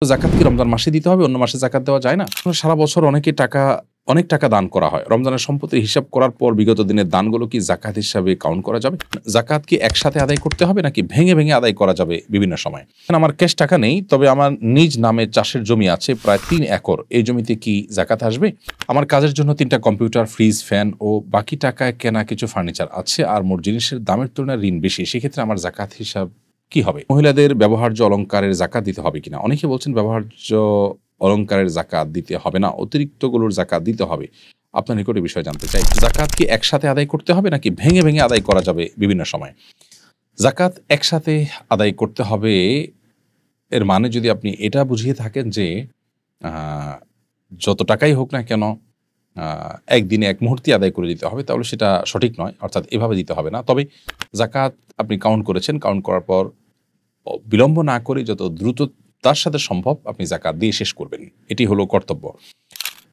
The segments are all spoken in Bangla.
জাকাত কি রমজান মাসে দিতে হবে? অন্য মাসে জাকাত দেওয়া যায় না? সারা বছর অনেক টাকা দান করা হয়। রমজানের সম্পত্তির হিসাব করার পর বিগত দিনের দানগুলো কি জাকাত হিসাবে কাউন্ট করা যাবে? জাকাত কি একসাথে আদায় করতে হবে নাকি ভেঙে, ভেঙে আদায় করা যাবে বিভিন্ন সময়? আমার ক্যাশ টাকা নেই, তবে আমার নিজ নামে চাষের জমি আছে প্রায় ৩ একর। এই জমিতে কি জাকাত আসবে? আমার কাজের জন্য ৩ টা কম্পিউটার, ফ্রিজ, ফ্যান ও বাকি টাকায় কেনা কিছু ফার্নিচার আছে আর মোট জিনিসের দামের তুলনায় ঋণ বেশি। সেক্ষেত্রে আমার জাকাত হিসাব কি হবে? মহিলাদের ব্যবহার্য অলংকারের জাকাত দিতে হবে কিনা? অনেকে বলছেন ব্যবহার্য অলংকারের জাকাত দিতে হবে না, অতিরিক্তগুলোর জাকাত দিতে হবে। আপনার নিকট এই বিষয়ে জানতে চাই। জাকাত কি একসাথে আদায় করতে হবে নাকি ভেঙে, ভেঙে আদায় করা যাবে বিভিন্ন সময়? জাকাত একসাথে আদায় করতে হবে, এর মানে যদি আপনি এটা বুঝিয়ে থাকেন যে আ যত টাকাই হোক না কেন একদিনে এক মুহূর্তে আদায় করে দিতে হবে, তাহলে সেটা সঠিক নয়। অর্থাৎ এভাবে দিতে হবে না। তবে জাকাত আপনি কাউন্ট করেছেন, কাউন্ট করার পর বিলম্ব না করে যত দ্রুততার সাথে সম্ভব আপনি জাকাত দিয়ে শেষ করবেন। এটি হলো কর্তব্য।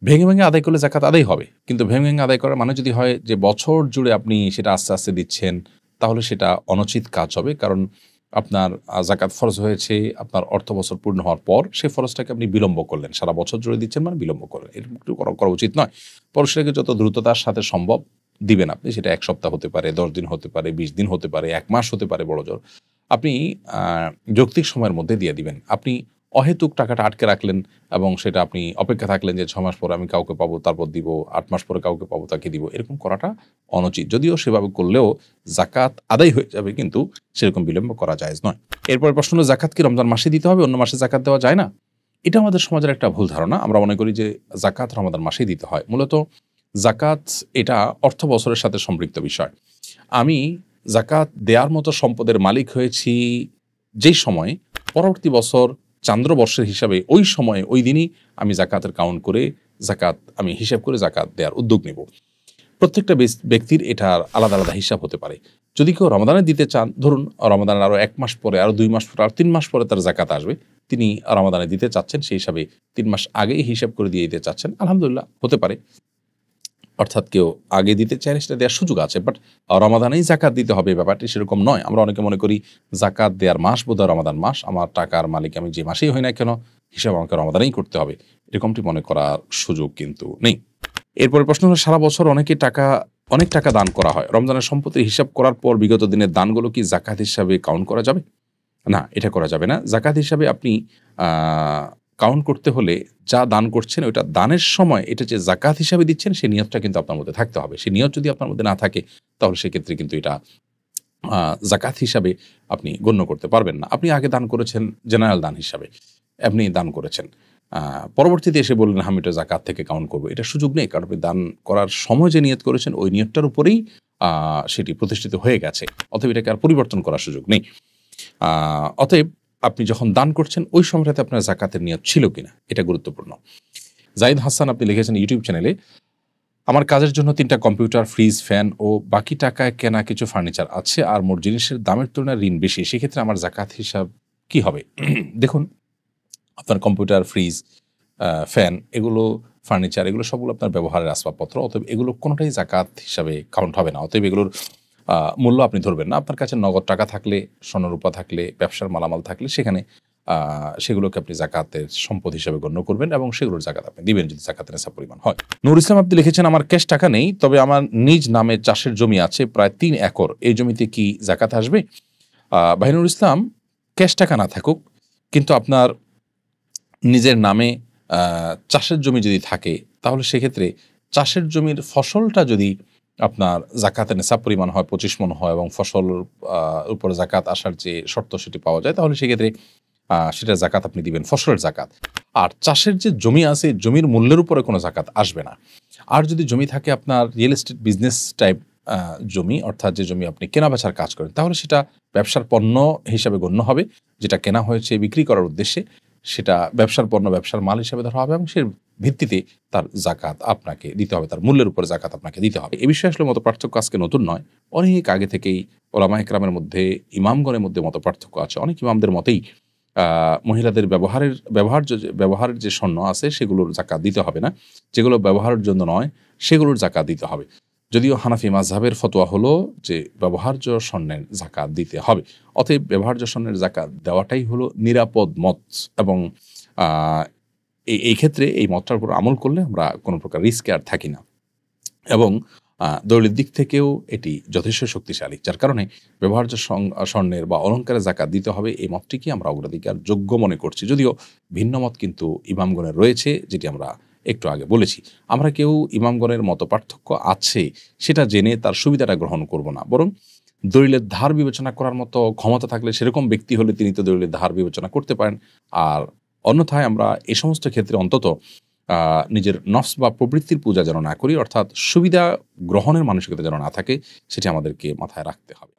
ভেঙে, ভেঙে আদায় করলে জাকাত আদায় হবে। কিন্তু ভেঙে, ভেঙে আদায় করার মানে যদি হয় যে বছর জুড়ে আপনি সেটা আস্তে, আস্তে দিচ্ছেন, তাহলে সেটা অনুচিত কাজ হবে। কারণ আপনার জাকাত ফরজ হয়েছে আপনার অর্থ বছর পূর্ণ হওয়ার পর, সেই ফরজটাকে আপনি বিলম্ব করলেন। সারা বছর জুড়ে দিচ্ছেন মানে বিলম্ব করলেন। এরকম একটু করা উচিত নয়। পরে সেটাকে যত দ্রুততার সাথে সম্ভব দিবেন আপনি। সেটা ১ সপ্তাহ হতে পারে, ১০ দিন হতে পারে, ২০ দিন হতে পারে, ১ মাস হতে পারে বড়জোর। আপনি আ যৌক্তিক সময়ের মধ্যে দিয়ে দিবেন। আপনি অহেতুক টাকাটা আটকে রাখলেন এবং সেটা আপনি অপেক্ষা থাকলেন যে ৬ মাস পরে আমি কাউকে পাবো, তারপর দিব, ৮ মাস পরে কাউকে পাবো, তাকে দিব। এরকম করাটা অনুচিত। যদিও সেভাবে করলেও জাকাত আদায় হয়ে যাবে, কিন্তু সেরকম বিলম্ব করা জায়েজ নয়। এরপরের প্রশ্ন হলো, জাকাত কি রমজান মাসে দিতে হবে? অন্য মাসে জাকাত দেওয়া যায় না? এটা আমাদের সমাজের একটা ভুল ধারণা। আমরা মনে করি যে জাকাত রমাদান মাসেই দিতে হয়। মূলত জাকাত এটা অর্থ বছরের সাথে সম্পৃক্ত বিষয়। আমি জাকাত দেয়ার মতো সম্পদের মালিক হয়েছি যেই সময়ে, পরবর্তী বছর চান্দ্রবর্ষের হিসাবে ওই সময়ে ওই দিনই আমি জাকাতের কাউন্ট করে জাকাত আমি হিসাব করে জাকাত দেওয়ার উদ্যোগ নেব। প্রত্যেকটা ব্যক্তির এটার আলাদা, আলাদা হিসাব হতে পারে। যদি কেউ রমাদানে দিতে চান, ধরুন রমাদানের আরও ১ মাস পরে, আরও ২ মাস পরে, আরও ৩ মাস পরে তার জাকাত আসবে। তিনি রমাদানে দিতে চাচ্ছেন, সেই হিসাবে ৩ মাস আগেই হিসাব করে দিয়ে দিতে চাচ্ছেন। আলহামদুলিল্লাহ, হতে পারে। অর্থাৎ কেউ আগে দিতে চাইলে সেটা দেওয়ার সুযোগ আছে। বাট রমাদানেই জাকাত দিতে হবে, ব্যাপারটি সেরকম নয়। আমরা অনেকে মনে করি জাকাত দেওয়ার মাস বোধহয় রমাদান মাস। আমার টাকার মালিক আমি যে মাসেই হই না কেন, হিসাব আমাকে রমাদানেই করতে হবে। এরকমটি মনে করার সুযোগ কিন্তু নেই। এরপরের প্রশ্ন হলো, সারা বছর অনেক টাকা দান করা হয়। রমজানের সম্পত্তির হিসাব করার পর বিগত দিনের দানগুলো কি জাকাত হিসাবে কাউন্ট করা যাবে? না, এটা করা যাবে না। জাকাত হিসাবে আপনি আ কাউন্ট করতে হলে যা দান করছেন ওইটা দানের সময় এটা যে জাকাত হিসাবে দিচ্ছেন সেই নিয়তটা কিন্তু আপনার মধ্যে থাকতে হবে। সেই নিয়ত যদি আপনার মধ্যে না থাকে, তাহলে সেক্ষেত্রে কিন্তু এটা আ জাকাত হিসাবে আপনি গণ্য করতে পারবেন না। আপনি আগে দান করেছেন জেনারেল দান হিসাবে। আপনি দান করেছেন। আ পরবর্তীতে এসে বললেন আমি এটা জাকাত থেকে কাউন্ট করব। এটার সুযোগ নেই। কারণ আপনি দান করার সময় যে নিয়ত করেছেন ওই নিয়তটার উপরেই আ সেটি প্রতিষ্ঠিত হয়ে গেছে। অতএব এটাকে আর পরিবর্তন করার সুযোগ নেই। অতএব আপনি যখন দান করছেন ওই সময়টাতে আপনার জাকাতের নিয়ত ছিল কিনা এটা গুরুত্বপূর্ণ। জাহিদ হাসান আপনি লিখেছেন ইউটিউব চ্যানেলে, আমার কাজের জন্য ৩ টা কম্পিউটার, ফ্রিজ, ফ্যান ও বাকি টাকায় কেনা কিছু ফার্নিচার আছে আর মোট জিনিসের দামের তুলনায় ঋণ বেশি। সেক্ষেত্রে আমার জাকাত হিসাব কি হবে? দেখুন, আপনার কম্পিউটার, ফ্রিজ, ফ্যান এগুলো ফার্নিচার এগুলো সবগুলো আপনার ব্যবহারের আসবাবপত্র। অতএব এগুলো কোনোটাই জাকাত হিসাবে কাউন্ট হবে না। অতএব এগুলোর মূল্য আপনি ধরবেন না। আপনার কাছে নগদ টাকা থাকলে, স্বর্ণরূপা থাকলে, ব্যবসার মালামাল থাকলে সেখানে সেগুলোকে আপনি জাকাতের সম্পদ হিসেবে গণ্য করবেন এবং সেগুলোর জাকাত আপনি দিবেন যদি জাকাতের নেশাব পরিমাণ হয়। নূর ইসলাম আপনি লিখেছেন, আমার ক্যাশ টাকা নেই, তবে আমার নিজ নামে চাষের জমি আছে প্রায় ৩ একর। এই জমিতে কি জাকাত আসবে? ভাই নূর ইসলাম, ক্যাশ টাকা না থাকুক, কিন্তু আপনার নিজের নামে চাষের জমি যদি থাকে, তাহলে সেক্ষেত্রে চাষের জমির ফসলটা যদি আপনার জাকাতের নেশাব পরিমাণ হয়, ২৫ মণ হয় এবং ফসলের উপর জাকাত আসার যে শর্ত সেটি পাওয়া যায়, তাহলে সেক্ষেত্রে সেটার জাকাত আপনি দিবেন, ফসলের জাকাত। আর চাষের যে জমি আছে, জমির মূল্যের উপরে কোনো জাকাত আসবে না। আর যদি জমি থাকে আপনার রিয়েল এস্টেট বিজনেস টাইপ জমি, অর্থাৎ যে জমি আপনি কেনাবেচার কাজ করেন, তাহলে সেটা ব্যবসার পণ্য হিসাবে গণ্য হবে। যেটা কেনা হয়েছে বিক্রি করার উদ্দেশ্যে, সেটা ব্যবসার পণ্য, ব্যবসার মাল হিসেবে ধরা হবে এবং সে ভিত্তিতে তার জাকাত আপনাকে দিতে হবে, তার মূল্যের উপর জাকাত আপনাকে দিতে হবে। এ বিষয়ে আসলে মতপার্থক্য আজকে নতুন নয়। অনেক আগে থেকেই ওলামায়ে কেরামের মধ্যে, ইমামগণের মধ্যে মতপার্থক্য আছে। অনেক ইমামদের মতেই মহিলাদের ব্যবহারের যে স্বর্ণ আছে সেগুলোর জাকাত দিতে হবে না। যেগুলো ব্যবহারের জন্য নয় সেগুলোর জাকাত দিতে হবে। যদিও হানাফি মাযহাবের ফতোয়া হলো যে ব্যবহার্য স্বর্ণের জাকাত দিতে হবে। অতএব ব্যবহার্য স্বর্ণের জাকাত দেওয়াটাই হলো নিরাপদ মত এবং আহ, এই ক্ষেত্রে এই মতটার উপর আমল করলে আমরা কোনো প্রকার রিস্কে আর থাকি না এবং দলিলের দিক থেকেও এটি যথেষ্ট শক্তিশালী, যার কারণে ব্যবহার্য স্বর্ণের বা অলঙ্কারে জাকাত দিতে হবে এই মতটিকে আমরা অগ্রাধিকার যোগ্য মনে করছি। যদিও ভিন্ন মত কিন্তু ইমামগণের রয়েছে, যেটি আমরা একটু আগে বলেছি। আমরা কেউ ইমামগণের মত পার্থক্য আছে সেটা জেনে তার সুবিধাটা গ্রহণ করব না, বরং দলিলের ধার বিবেচনা করার মতো ক্ষমতা থাকলে সেরকম ব্যক্তি হলে তিনি তো দলিলের ধার বিবেচনা করতে পারেন। আর অন্যথায় আমরা এই সমস্ত ক্ষেত্রে অন্তত নিজের নফস বা প্রবৃত্তির পূজা যেন না করি, অর্থাৎ সুবিধা গ্রহণের মানসিকতা যেন না থাকে, সেটি আমাদেরকে মাথায় রাখতে হবে।